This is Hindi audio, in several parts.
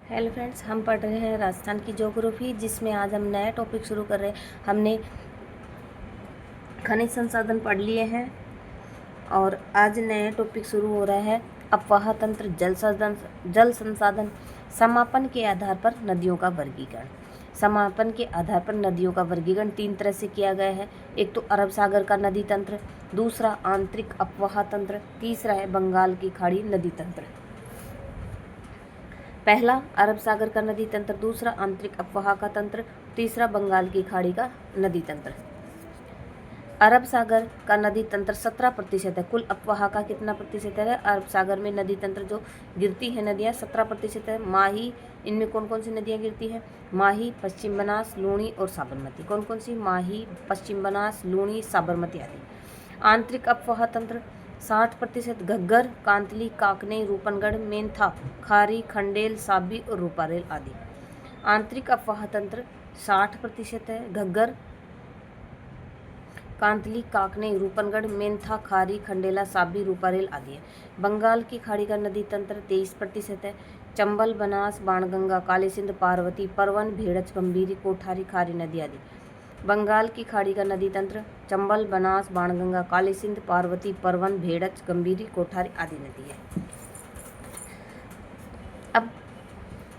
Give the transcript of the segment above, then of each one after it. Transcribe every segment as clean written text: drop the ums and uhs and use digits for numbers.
हेलो फ्रेंड्स, हम पढ़ रहे हैं राजस्थान की ज्योग्राफी, जिसमें आज हम नया टॉपिक शुरू कर रहे हैं। हमने खनिज संसाधन पढ़ लिए हैं और आज नया टॉपिक शुरू हो रहा है अफवाह तंत्र, जल संसाधन, समापन के आधार पर नदियों का वर्गीकरण। समापन के आधार पर नदियों का वर्गीकरण 3 तरह से किया गया है। एक तो अरब सागर का नदी तंत्र, दूसरा आंतरिक अफवाह तंत्र, तीसरा है बंगाल की खाड़ी नदी तंत्र। पहला अरब सागर का नदी तंत्र, दूसरा आंतरिक अफवाह का तंत्र, तीसरा बंगाल की खाड़ी का नदी तंत्र। अरब सागर का नदी तंत्र 17% है। कुल अफवाह का कितना प्रतिशत है? अरब सागर में नदी तंत्र जो गिरती है नदियाँ 17% है। माही, इनमें कौन कौन सी नदियाँ गिरती हैं? माही, पश्चिम बनास, लूणी और साबरमती। कौन कौन सी? माही, पश्चिम बनास, लूणी, साबरमती आदि। आंतरिक अफवाह तंत्र 60% घग्गर, कांतली, काकने, रूपनगढ़, मेंथा, खारी, खंडेल, साबी और रूपारेल आदि। आंतरिक अफवाह तंत्र 60% है। घग्गर, कांतली, काकने, रूपनगढ़, मेंथा, खारी, खंडेला, साबी, रूपारेल आदि है। बंगाल की खाड़ी का नदी तंत्र 23% है। चंबल, बनास, बाणगंगा, काली सिंध, पार्वती, परवन, भेड़च, गंभीरी, कोठारी, खारी नदी आदि। बंगाल की खाड़ी का नदी तंत्र चंबल, बनास, बाणगंगा, काली सिंध, पार्वती, परवन, भेड़च, गंभीरी, कोठारी आदि नदी है।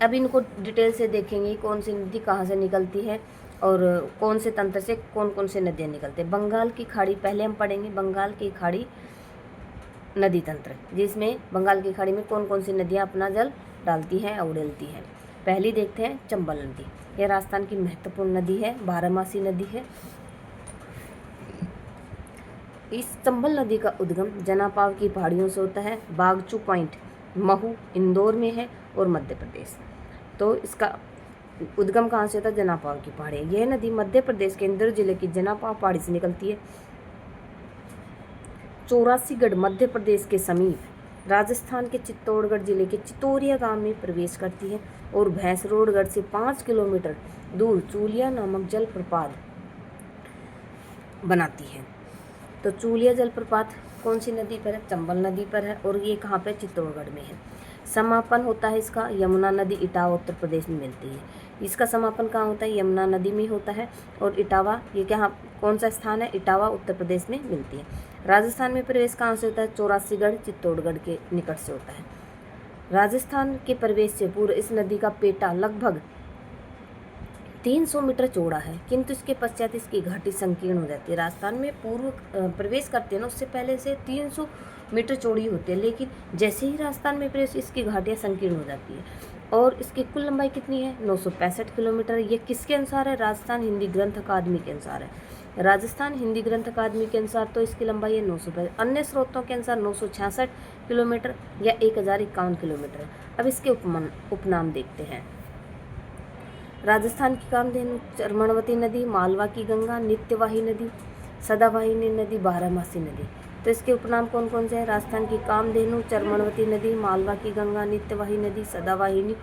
अब इनको डिटेल से देखेंगे कौन सी नदी कहाँ से निकलती है और कौन से तंत्र से कौन कौन से नदियाँ निकलते हैं। बंगाल की खाड़ी पहले हम पढ़ेंगे। बंगाल की खाड़ी नदी तंत्र, जिसमें बंगाल की खाड़ी में कौन कौन सी नदियाँ अपना जल डालती हैं और उड़ेलती हैं। पहली देखते हैं चंबल नदी। यह राजस्थान की महत्वपूर्ण नदी है, बारहमासी नदी है। इस चंबल नदी का उद्गम जनापाव की पहाड़ियों से होता है। बागचू पॉइंट महू इंदौर में है और मध्य प्रदेश। तो इसका उद्गम कहाँ से होता है? जनापाव की पहाड़ी। यह नदी मध्य प्रदेश के इंदौर जिले की जनापाव पहाड़ी से निकलती है। चौरासीगढ़ मध्य प्रदेश के समीप, राजस्थान के चित्तौड़गढ़ जिले के चितौरिया गांव में प्रवेश करती है और भैंसरोडगढ़ से 5 किलोमीटर दूर चूलिया नामक जलप्रपात बनाती है। तो चूलिया जलप्रपात कौन सी नदी पर है? चंबल नदी पर है और ये कहाँ पे? चित्तौड़गढ़ में है। समापन होता है इसका यमुना नदी इटावा उत्तर प्रदेश में मिलती है। इसका समापन कहाँ होता है? यमुना नदी में होता है। और इटावा ये क्या कौन सा स्थान है? इटावा उत्तर प्रदेश में मिलती है। राजस्थान में प्रवेश कहाँ से होता है? चौरासीगढ़ चित्तौड़गढ़ के निकट से होता है। राजस्थान के प्रवेश से पूर्व इस नदी का पेटा लगभग 300 मीटर चौड़ा है, किंतु इसके पश्चात इसकी घाटी संकीर्ण हो जाती है। राजस्थान में पूर्व प्रवेश करते हैं ना, उससे पहले से 300 मीटर चौड़ी होती है, लेकिन जैसे ही राजस्थान में प्रवेश इसकी घाटियाँ संकीर्ण हो जाती है। और इसकी कुल लंबाई कितनी है? 965 किलोमीटर। ये किसके अनुसार है? राजस्थान हिंदी ग्रंथ अकादमी के अनुसार है। राजस्थान हिंदी ग्रंथ अकादमी के अनुसार तो इसकी लंबाई है 965। अन्य स्रोतों के अनुसार 966 किलोमीटर या 1051 किलोमीटर है। अब इसके उपनाम देखते हैं। राजस्थान की कामधेनु चर्मणवती नदी, मालवा की गंगा, नित्यवाही नदी, सदावाहिनी नदी, बारहमासी नदी। तो इसके उपनाम कौन कौन से हैं? राजस्थान की कामधेनु, चर्मणवती नदी, मालवा की गंगा, नित्यवाही नदी, सदावाहिनी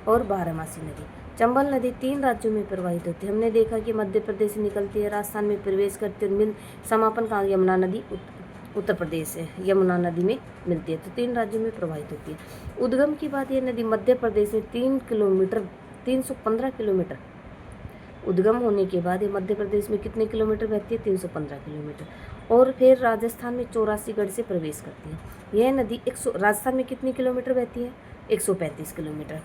और बारहमासी नदी। चंबल नदी 3 राज्यों में प्रवाहित होती है। हमने देखा कि मध्य प्रदेश से निकलती है, राजस्थान में प्रवेश करती है, समापन कहाँ? यमुना नदी उत्तर प्रदेश से यमुना नदी में मिलती है। तो 3 राज्यों में प्रवाहित होती है। उद्गम की बात, यह नदी मध्य प्रदेश में 315 किलोमीटर उद्गम होने के बाद ये मध्य प्रदेश में कितने किलोमीटर बहती है? 315 किलोमीटर। और फिर राजस्थान में चौरासीगढ़ से प्रवेश करती है। यह नदी राजस्थान में कितनी किलोमीटर बहती है? 135 किलोमीटर।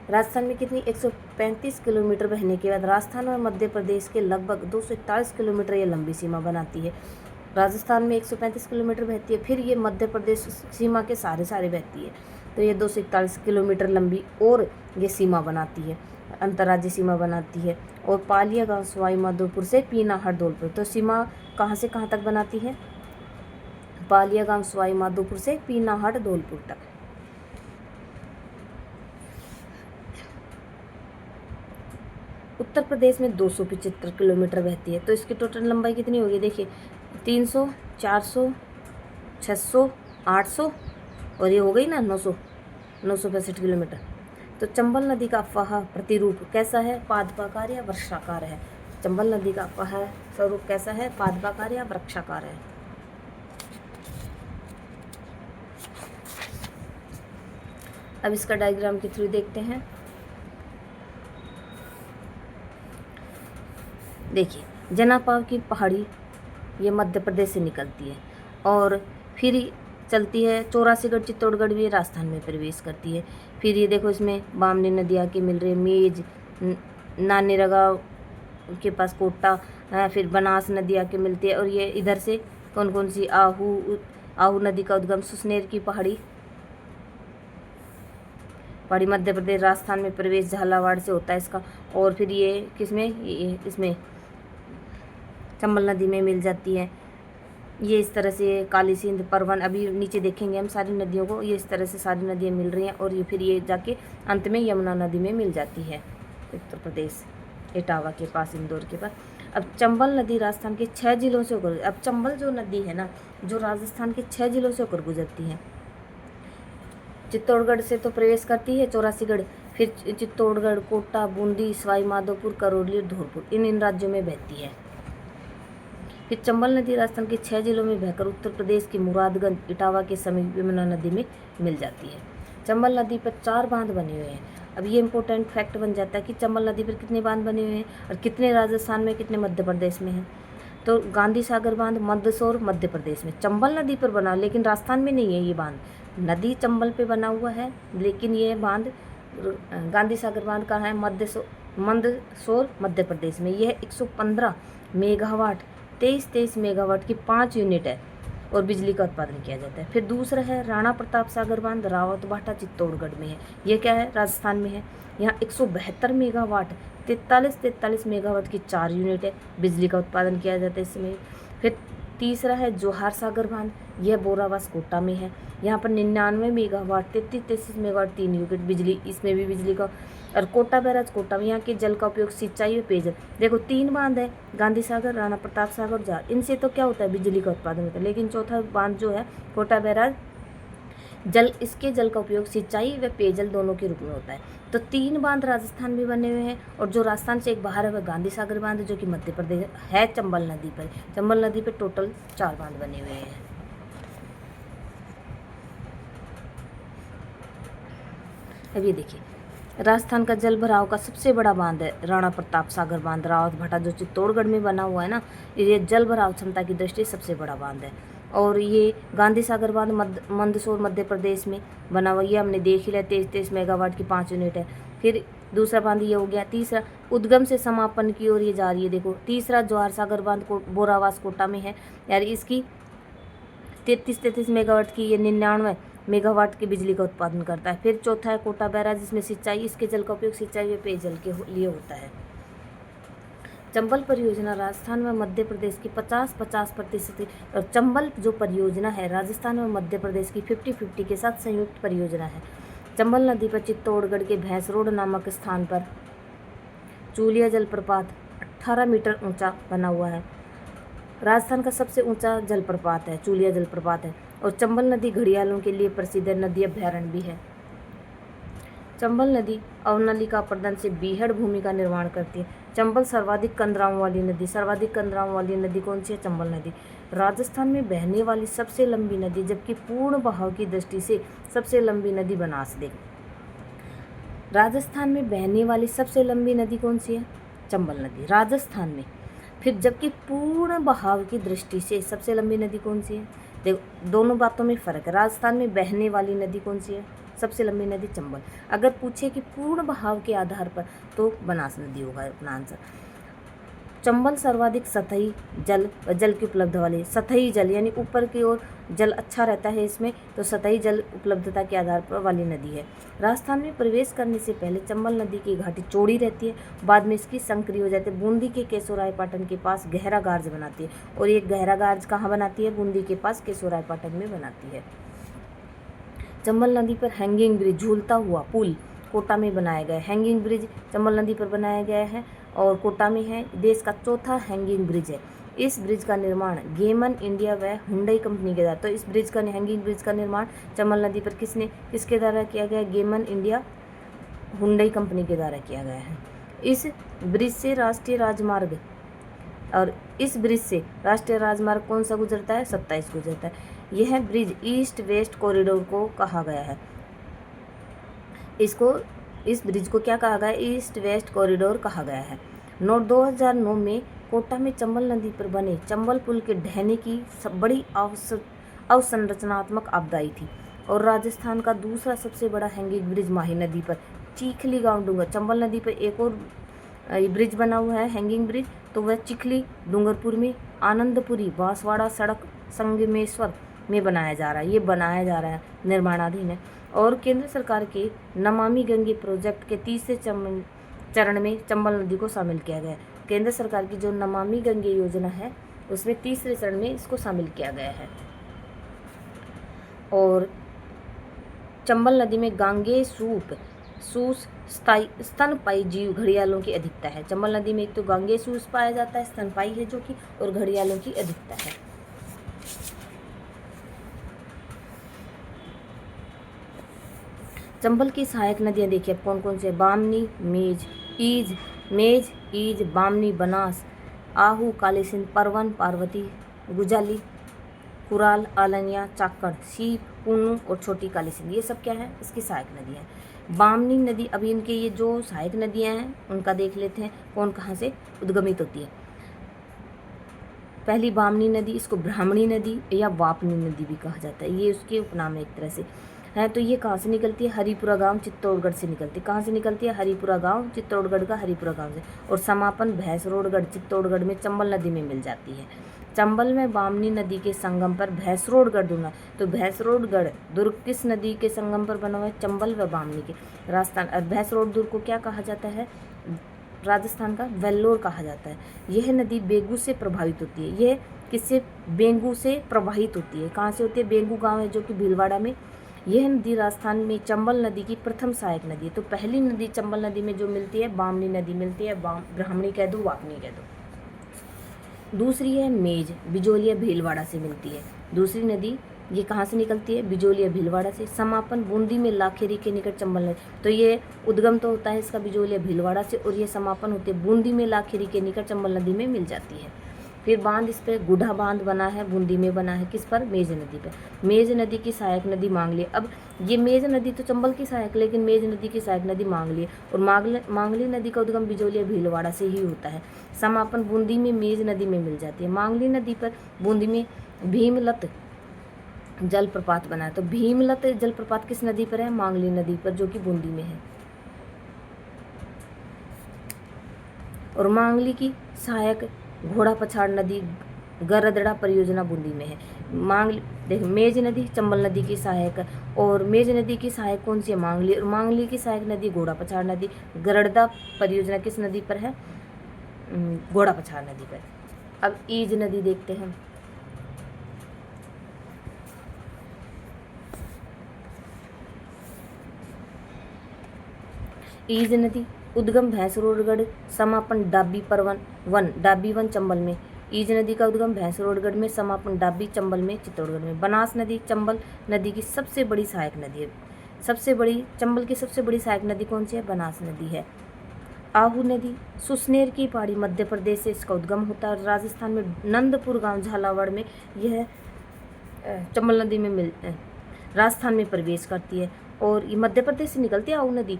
राजस्थान में कितनी? 135 किलोमीटर बहने के बाद राजस्थान और मध्य प्रदेश के लगभग 241 किलोमीटर ये लंबी सीमा बनाती है। राजस्थान में 135 किलोमीटर बहती है, फिर ये मध्य प्रदेश सीमा के सारे बहती है। तो ये 241 किलोमीटर लंबी और ये सीमा बनाती है, अंतर्राज्यीय सीमा बनाती है। और पालिया गांव सवाई माधोपुर से पीनाहट धौलपुर, तो सीमा कहाँ से कहाँ तक बनाती है? पालिया गांव सवाई माधोपुर से पीनाहट धौलपुर तक। उत्तर प्रदेश में 275 किलोमीटर बहती है। तो इसकी टोटल लंबाई कितनी होगी? देखिए 300, 400, 600, 800 और ये हो गई ना 965 किलोमीटर। तो चंबल नदी का अफवाह प्रतिरूप कैसा है? पादपाकार या वृक्षाकार है। चंबल नदी का अफवाह स्वरूप कैसा है? पादपाकार या वृक्षाकार है। अब इसका डायग्राम के थ्रू देखते हैं। देखिए जनापाव की पहाड़ी ये मध्य प्रदेश से निकलती है और फिर चलती है चौरासीगढ़ चित्तौड़गढ़ भी राजस्थान में प्रवेश करती है। फिर ये देखो इसमें बामनी नदी आके मिल रही है, मेज नानीरगा के पास कोटा, फिर बनास नदी आके मिलती है। और ये इधर से कौन कौन सी, आहू नदी का उद्गम सुसनेर की पहाड़ी मध्य प्रदेश राजस्थान में प्रवेश झालावाड़ से होता है इसका। और फिर ये किसमें, इसमें चंबल नदी में मिल जाती है। ये इस तरह से काली सिंध, परवन, अभी नीचे देखेंगे हम सारी नदियों को, ये इस तरह से सारी नदियाँ मिल रही हैं। और ये फिर ये जाके अंत में यमुना नदी में मिल जाती है उत्तर प्रदेश इटावा के पास, इंदौर के पास। अब चंबल नदी राजस्थान के 6 जिलों से होकर, अब चंबल जो नदी है ना, जो राजस्थान के 6 जिलों से होकर गुजरती है। चित्तौड़गढ़ से तो प्रवेश करती है चौरासीगढ़, फिर चित्तौड़गढ़, कोटा, बूंदी, सवाई माधोपुर, करौली, धौलपुर, इन राज्यों में बहती है। फिर चंबल नदी राजस्थान के 6 जिलों में बहकर उत्तर प्रदेश की मुरादगंज, इटावा के समीप यमुना नदी में मिल जाती है। चंबल नदी पर 4 बांध बने हुए हैं। अब ये इंपॉर्टेंट फैक्ट बन जाता है कि चंबल नदी पर कितने बांध बने हुए हैं और कितने राजस्थान में, कितने मध्य प्रदेश में हैं। तो गांधी सागर बांध मंदसौर मध्य प्रदेश में चंबल नदी पर बना, लेकिन राजस्थान में नहीं है ये बांध। नदी चंबल पे बना हुआ है, लेकिन ये बांध गांधी सागर बांध का है मंदसौर मध्य प्रदेश में। यह 115 मेगावाट 23 मेगावाट की 5 यूनिट है और बिजली का उत्पादन किया जाता है। फिर दूसरा है राणा प्रताप सागर बांध, रावतभाटा चित्तौड़गढ़ में है। ये क्या है, राजस्थान में है। यहाँ 172 मेगावाट 43 मेगावाट की 4 यूनिट है, बिजली का उत्पादन किया जाता है इसमें। फिर तीसरा है जोहार सागर बांध, यह बोरावास कोटा में है। यहाँ पर 99 मेगावाट 33 मेगावाट 3 यूनिट बिजली, इसमें भी बिजली का। और कोटा बैराज कोटा में, यहाँ के जल का उपयोग सिंचाई व पेयजल। देखो 3 बांध है, गांधी सागर, राणा प्रताप सागर, जोहार, इनसे तो क्या होता है, बिजली का उत्पादन होता है। लेकिन चौथा बांध जो है कोटा बैराज, इसके जल का उपयोग सिंचाई व पेयजल दोनों के रूप में होता है। तो 3 बांध राजस्थान में बने हुए हैं और जो राजस्थान से एक बाहर है वह गांधी सागर बांध, जो कि मध्य प्रदेश है चंबल नदी पर। चंबल नदी पर टोटल 4 बांध बने हुए हैं। अब ये देखिए राजस्थान का जल भराव का सबसे बड़ा बांध है राणा प्रताप सागर बांध, रावतभाटा जो चित्तौड़गढ़ में बना हुआ है ना, ये जल भराव क्षमता की दृष्टि से सबसे बड़ा बांध है। और ये गांधी सागर बांध मंदसौर मध्य प्रदेश में बना हुआ, ये हमने देख ही लिया, 23 मेगावाट की 5 यूनिट है। फिर दूसरा बांध ये हो गया। तीसरा उद्गम से समापन की ओर ये जा रही है। देखो तीसरा जोहार सागर बांध को बोरावास कोटा में है, यार इसकी 33 मेगावाट की, ये 99 मेगावाट की बिजली का उत्पादन करता है। फिर चौथा है कोटा बैराज, जिसमें सिंचाई, इसके जल का उपयोग सिंचाई व पेयजल के लिए होता है। चंबल परियोजना राजस्थान व मध्य प्रदेश की 50-50% और चंबल जो परियोजना है राजस्थान व मध्य प्रदेश की 50-50 के साथ संयुक्त परियोजना है। चंबल नदी पर चित्तौड़गढ़ के भैंसरोड नामक स्थान पर चूलिया जलप्रपात 18 मीटर ऊंचा बना हुआ है। राजस्थान का सबसे ऊंचा जलप्रपात है, चूलिया जलप्रपात है। और चंबल नदी घड़ियालों के लिए प्रसिद्ध नदी अभ्यारण्य भी है। चंबल नदी अवनलिका प्रदन से बीहड़ भूमि का निर्माण करती है। चंबल सर्वाधिक कंदराओं वाली नदी, सर्वाधिक कंदराओं वाली नदी कौन सी है, चंबल नदी। राजस्थान में बहने वाली सबसे लंबी नदी, जबकि पूर्ण बहाव की दृष्टि से सबसे लंबी नदी बनास। देख राजस्थान में बहने वाली सबसे लंबी नदी कौन सी है, चंबल नदी, राजस्थान में। फिर जबकि पूर्ण बहाव की दृष्टि से सबसे लंबी नदी कौन सी है, देखो दोनों बातों में फ़र्क है। राजस्थान में बहने वाली नदी कौन सी है, सबसे लंबी नदी चंबल। अगर पूछे कि पूर्ण बहाव के आधार पर तो बनास नदी होगा अपना आंसर। चंबल सर्वाधिक सतही जल की उपलब्ध वाली, सतही जल यानी ऊपर की ओर जल अच्छा रहता है इसमें, तो सतही जल उपलब्धता के आधार पर वाली नदी है। राजस्थान में प्रवेश करने से पहले चंबल नदी की घाटी चौड़ी रहती है, बाद में इसकी संक्रिय हो जाती है। बूंदी के केशोरायपाटन के पास गहरा गार्ज बनाती है, और ये गहरा गार्ज कहाँ बनाती है, बूंदी के पास केशोरायपाटन में बनाती है। चंबल नदी पर हैंगिंग ब्रिज, झूलता हुआ पुल कोटा में बनाया गया है। हैंगिंग ब्रिज चंबल नदी पर बनाया गया है और कोटा में है। देश का चौथा हैंगिंग ब्रिज है। इस ब्रिज का निर्माण गेमन इंडिया व हुंडई कंपनी के द्वारा, तो इस ब्रिज का हैंगिंग ब्रिज का निर्माण चंबल नदी पर किसके द्वारा किया गया, गेमन इंडिया हुंडई कंपनी के द्वारा किया गया है। इस ब्रिज से राष्ट्रीय राजमार्ग कौन सा गुजरता है, 27 गुजरता है। यह ब्रिज ईस्ट वेस्ट कॉरिडोर को कहा गया है। इसको इस ब्रिज को क्या कहा गया है? ईस्ट वेस्ट कॉरिडोर कहा गया है। नोट 2009 में कोटा में चंबल नदी पर बने चंबल पुल के ढहने की बड़ी अवसंरचनात्मक आपदाई थी और राजस्थान का दूसरा सबसे बड़ा हैंगिंग ब्रिज माही नदी पर चिखली गांव डूंगर। चंबल नदी पर एक और ब्रिज बना हुआ है हैंगिंग ब्रिज, तो वह चिखली डूंगरपुर में आनंदपुरी बांसवाड़ा सड़क संगमेश्वर में बनाया जा रहा है। ये बनाया जा रहा है, निर्माणाधीन है। और केंद्र सरकार के नमामि गंगे प्रोजेक्ट के तीसरे चरण में चंबल नदी को शामिल किया गया है। केंद्र सरकार की जो नमामि गंगे योजना है उसमें तीसरे चरण में इसको शामिल किया गया है। और चंबल नदी में गांगे सूस स्तनपायी जीव घड़ियालों की अधिकता है। चंबल नदी में एक तो गांगे सूस पाया जाता है, स्तनपायी है जो कि, और घड़ियालों की अधिकता है। चंबल की सहायक नदियां देखिए कौन कौन से? बामनी, ईज, बामनी, बनास, आहू, कालीसिंध, परवन, पार्वती, गुजाली, कुराल, आलनिया, चाकड़, सीप, पुन्नू और छोटी कालीसिंध, ये सब क्या है? इसकी सहायक नदियाँ हैं। बामनी नदी, अभी इनके ये जो सहायक नदियाँ हैं उनका देख लेते हैं कौन कहाँ से उद्गमित होती है। पहली बामनी नदी, इसको ब्राह्मणी नदी या वापनी नदी भी कहा जाता है, ये उसके उपनाम है एक तरह से है। तो ये कहाँ से निकलती है? हरिपुरा गांव चित्तौड़गढ़ से निकलती है। कहाँ से निकलती है? हरिपुरा गांव, चित्तौड़गढ़ का हरिपुरा गांव से। और समापन भैंसरोडगढ़ चित्तौड़गढ़ में चंबल नदी में मिल जाती है। चंबल में बामनी नदी के संगम पर भैंसरोडगढ़ दुर्ग, तो भैंसरोडगढ़ दुर्ग किस नदी के संगम पर बना हुआ है? चंबल व बामनी के, राजस्थान। और भैंसरोड दुर्ग को क्या कहा जाता है? राजस्थान का वेल्लोर कहा जाता है। यह नदी बेगू से प्रभावित होती है। यह किससे? बेंगू से प्रवाहित होती है। कहाँ से होती है? बेंगू गांव है जो कि भीलवाड़ा में। यह नदी राजस्थान में चंबल नदी की प्रथम सहायक नदी है। तो पहली नदी चंबल नदी में जो मिलती है बामनी नदी मिलती है, ब्राह्मणी कह दो, वापनी कह दो। दूसरी है मेज, बिजोलिया भीलवाड़ा से मिलती है। दूसरी नदी ये कहाँ से निकलती है? बिजोलिया भीलवाड़ा से। समापन बूंदी में लाखेरी के निकट चंबल नदी, तो ये उद्गम तो होता है इसका बिजोलिया भीलवाड़ा से और ये समापन होते हैं बूंदी में लाखेरी के निकट चंबल नदी में मिल जाती है। फिर बांध इस पर गुढ़ा बांध बना है, बूंदी में बना है, किस पर? मेज नदी पर। मेज नदी की सहायक नदी मांगली। अब ये मेज नदी तो चंबल की सहायक, लेकिन मेज नदी की सहायक नदी मांगली है और मांगली नदी का उद्गम बिजोलिया भीलवाड़ा से ही होता है। समापन बूंदी में मेज नदी में मिल जाती है। मांगली नदी पर बूंदी में भीमलत जलप्रपात बना है। तो भीमलत जलप्रपात किस नदी पर है? मांगली नदी पर, जो कि बूंदी में है। और मांगली की सहायक घोड़ा पछाड़ नदी गरदड़ा परियोजना बूंदी में है। देख मेज नदी चंबल नदी की सहायक, और मेज नदी की सहायक कौन सी है? मांगली। और मांगली की सहायक नदी घोड़ा पछाड़ नदी। गरदड़ा परियोजना किस नदी पर है? घोड़ा पछाड़ नदी पर। अब ईज नदी देखते हैं। ईज नदी उद्गम भैंसरोडगढ़, समापन डाबी डाबी वन चंबल में। ईज नदी का उद्गम भैंसरोडगढ़ में, समापन डाबी चंबल में, चित्तौड़गढ़ में। बनास नदी चंबल नदी की सबसे बड़ी सहायक नदी है। चंबल की सबसे बड़ी सहायक नदी कौन सी है? बनास नदी है। आहू नदी सुसनेर की पहाड़ी मध्य प्रदेश से इसका उद्गम होता है। राजस्थान में नंदपुर गांव झालावाड़ में यह चंबल नदी में राजस्थान में प्रवेश करती है और ये मध्य प्रदेश से निकलती है आहू नदी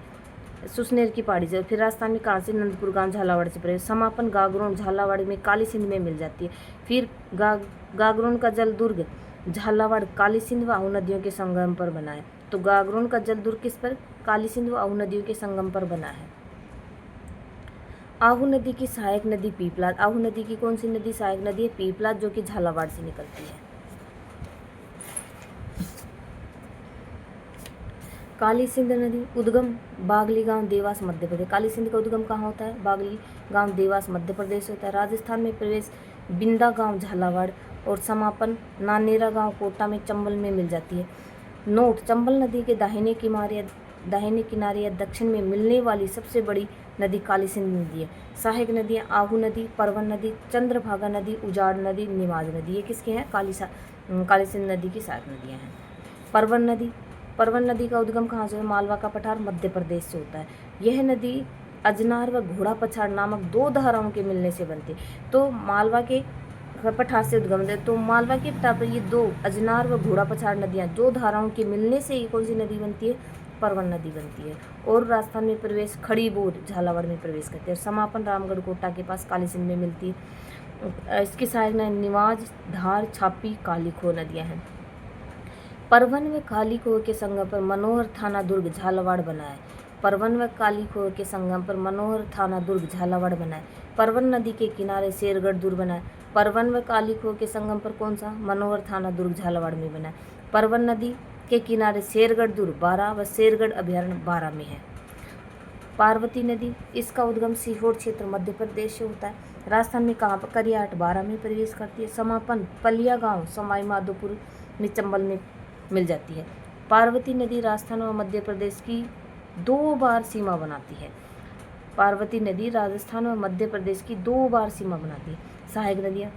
सुसनेर की पहाड़ी से। फिर राजस्थान में कहाँ से? नंदपुर गांव झालावाड़ से प्रवेश। समापन गागरोन झालावाड़ में कालीसिंध में मिल जाती है। फिर गागरोन का जल दुर्ग झालावाड़ कालीसिंध व आहू नदियों के संगम पर बना है। तो गागरोन का जल दुर्ग किस पर? कालीसिंध व आहू नदियों के संगम पर बना है। आहू नदी की सहायक नदी पीपलाद। आहू नदी की कौन सी नदी सहायक नदी है? पीपलाद, जो कि झालावाड़ से निकलती है। कालीसिंध नदी उद्गम बागली गांव देवास मध्य प्रदेश। कालीसिंध का उद्गम कहाँ होता है? बागली गांव देवास मध्य प्रदेश होता है। राजस्थान में प्रवेश बिंदा गांव झालावाड़ और समापन नानेरा गांव कोटा में चंबल में मिल जाती है। नोट चंबल नदी के दाहिने किनारे या दक्षिण में मिलने वाली सबसे बड़ी नदी कालीसिंध नदी है। सहायक नदियाँ आहू नदी, परवन नदी, चंद्रभागा नदी, उजाड़ नदी, निमाज नदी, ये किसके हैं? कालीसिंध नदी की सहायक नदियाँ हैं। परवन नदी का उद्गम कहाँ से? मालवा का पठार मध्य प्रदेश से होता है। यह नदी अजनार व घोड़ा पछाड़ नामक दो धाराओं के मिलने से बनती है। तो मालवा के पठार से उद्गम है। तो मालवा के पठार पर ये दो अजनार व घोड़ा पछाड़ नदियाँ दो धाराओं के मिलने से ये कौन सी नदी बनती है? परवन नदी बनती है। और राजस्थान में प्रवेश खड़ी बूंद झालावाड़ में प्रवेश करती है। समापन रामगढ़ कोटा के पास काली सिंध में मिलती है। इसकी सहायक निवाज, धार, छापी, कालीखो नदियाँ हैं। परवन व कालीखो के संगम पर मनोहर थाना दुर्ग झालावाड़ बना है। परवन व कालीखो के संगम पर मनोहर थाना दुर्ग झालावाड़ बना है। परवन नदी के किनारे शेरगढ़ दुर्ग बना है। परवन व कालीखो के संगम पर कौन सा? मनोहर थाना दुर्ग झालावाड़ में बना है। परवन नदी के किनारे शेरगढ़ दुर्ग 12 व शेरगढ़ अभयारण्य 12 में है। पार्वती नदी, इसका उद्गम सीहोर क्षेत्र मध्य प्रदेश से होता है। राजस्थान में कहाँ पर? करियाट 12 में प्रवेश करती है। समापन पलिया गांव सवाई माधोपुर में चंबल में मिल जाती है। पार्वती नदी राजस्थान और मध्य प्रदेश की 2 बार सीमा बनाती है। पार्वती नदी राजस्थान और मध्य प्रदेश की 2 बार सीमा बनाती है। सहायक नदियाँ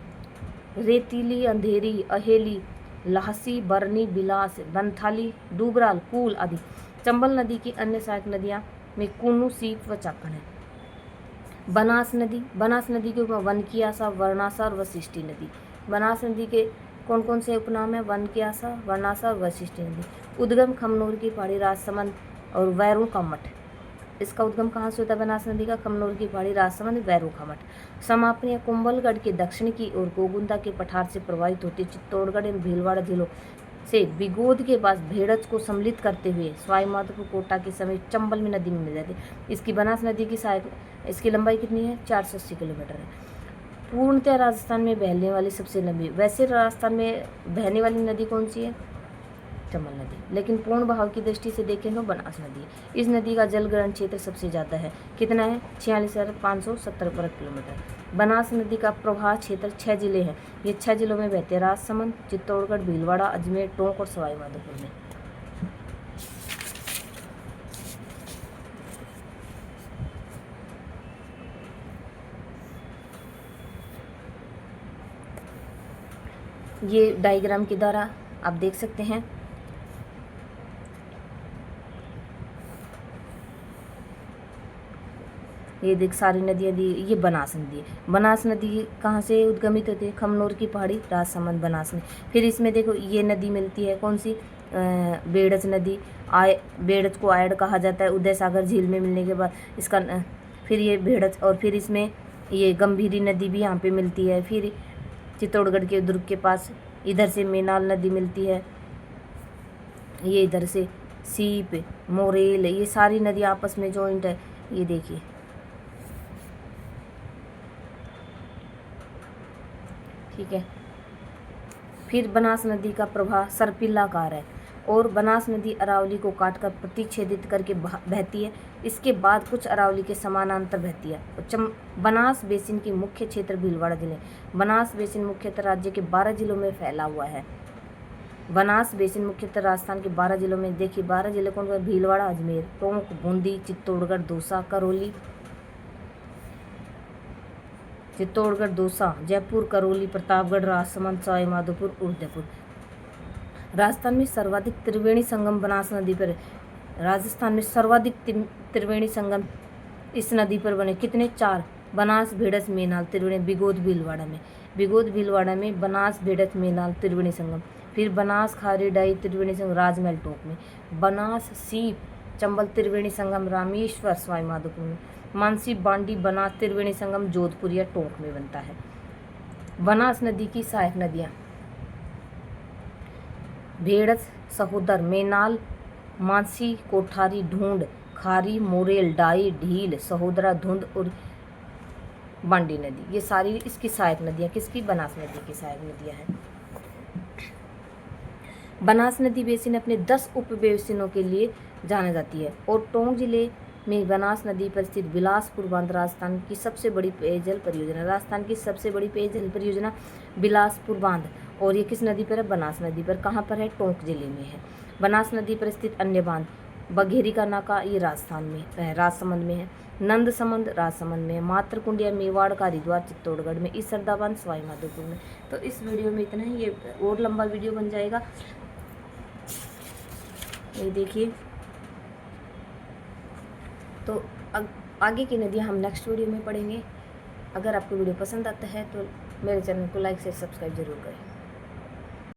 रेतीली, अंधेरी, अहेली, लाहसी, बरनी, बिलास, बनथाली, डूबराल, कूल आदि। चंबल नदी की अन्य सहायक नदियाँ में कूनू, सीप व चाकण है। बनास नदी, बनास नदी के उपनाम वनकियासा, वर्णासा और वशिष्ठी नदी। बनास नदी के कौन कौन से उपनाम है? वनकियासा, वर्णासा और वशिष्ठी नदी। उद्गम खमनोर की पहाड़ी, राजसमंद और वैरू का मठ। इसका उद्गम कहाँ से होता है? बनास नदी का खमनोर की पहाड़ी, राजसमंद, वैरू का मठ। समापन या कुंभलगढ़ के दक्षिण की ओर गोगुंदा के पठार से प्रवाहित होती चित्तौड़गढ़ एवं भीलवाड़ा जिलों से बिगोद के पास भेड़च को सम्मिलित करते हुए सवाई माधोपुर कोटा के समीप चंबल में नदी में मिल जाती है। इसकी बनास नदी की सहायक, इसकी लंबाई कितनी है? 480 किलोमीटर है। पूर्णतः राजस्थान में बहने वाली सबसे लंबी, वैसे राजस्थान में बहने वाली नदी कौन सी है? चंबल नदी। लेकिन पूर्ण बहाव की दृष्टि से देखें तो बनास नदी। इस नदी का जल ग्रहण क्षेत्र सबसे ज़्यादा है। कितना है? 46,570 वर्ग किलोमीटर। बनास नदी का प्रवाह क्षेत्र 6 जिले हैं। ये 6 जिलों में बहते हैं। राजसमंद, चित्तौड़गढ़, भीलवाड़ा, अजमेर, टोंक और सवाई माधोपुर में। ये डायग्राम के द्वारा आप देख सकते हैं। ये देख सारी नदियाँ दी। ये बनास नदी है। बनास नदी कहाँ से उद्गमित होती है? खमनोर की पहाड़ी, राजसमंद, बनास में। फिर इसमें देखो ये नदी मिलती है कौन सी? बेड़च नदी। बेड़च को आयड़ कहा जाता है। उदय सागर झील में मिलने के बाद इसका फिर ये बेड़च, और फिर इसमें ये गंभीरी नदी भी यहाँ पे मिलती है। फिर चित्तौड़गढ़ के दुर्ग के पास इधर से मेनाल नदी मिलती है। ये इधर से सीप, मोरेल, ये सारी नदी आपस में जॉइंट है। ये देखिए, ठीक है। फिर बनास नदी का प्रवाह सर्पिलाकार है और बनास नदी अरावली को काटकर प्रतिच्छेदित करके बहती है। इसके बाद कुछ अरावली के समानांतर बहती है। बनास बेसिन की मुख्य क्षेत्र भीलवाड़ा जिले। बनास बेसिन मुख्यतः राज्य के 12 जिलों में फैला हुआ है। बनास बेसिन मुख्यतः राजस्थान के 12 जिलों में, देखिए 12 जिले कौन कौन? भीलवाड़ा, अजमेर, टोंक, बूंदी, चित्तौड़गढ़, दौसा, करौली, चित्तौड़गढ़, दौसा, जयपुर, करौली, प्रतापगढ़, राजसमंद, सवाई माधोपुर, उदयपुर। राजस्थान में सर्वाधिक त्रिवेणी संगम बनास नदी पर। राजस्थान में सर्वाधिक त्रिवेणी संगम इस नदी पर बने। कितने? 4। बनास, भेड़च, मेनाल, त्रिवेणी। बिगोद, भीलवाड़ा में। बिगोद, भीलवाड़ा में बनास, भेड़च, मेनाल, त्रिवेणी संगम। फिर बनास, खारी, डाई, त्रिवेणी संगम राजमहल, टोंक में। बनास, सीप, चंबल, त्रिवेणी संगम रामेश्वर, सवाई माधोपुर में। मानसी, बांडी, बनास, त्रिवेणी संगम जोधपुर या टोंक में बनता है। बनास नदी की सहायक नदियाँ भेड़च, सहोदर, मेनाल, मानसी, कोठारी, ढूंढ, खारी, मोरेल, डाई, ढील, सहोदरा, धुंध और बांडी नदी। ये सारी इसकी सहायक नदियाँ, किसकी? बनास नदी की सहायक नदियाँ हैं। बनास नदी बेसिन अपने 10 उप बेसिनों के लिए जाना जाती है और टोंक जिले में बनास नदी पर स्थित बिलासपुर बांध राजस्थान की सबसे बड़ी पेयजल परियोजना। राजस्थान की सबसे बड़ी पेयजल परियोजना बिलासपुर बांध, और ये किस नदी पर है? बनास नदी पर। कहाँ पर है? टोंक जिले में है। बनास नदी पर स्थित अन्य बांध बघेरी का नाका, ये राजस्थान में, राजसमंद में है। नंद समंद राजसमंद में है। मातरकुंडिया, मेवाड़ का हरिद्वार, चित्तौड़गढ़ में। इसरदा बांध सवाई माधोपुर में। तो इस वीडियो में इतना ही। ये और लंबा वीडियो बन जाएगा। ये देखिए, तो आगे की नदियाँ हम नेक्स्ट वीडियो में पढ़ेंगे। अगर आपको वीडियो पसंद आता है तो मेरे चैनल को लाइक से सब्सक्राइब जरूर करें।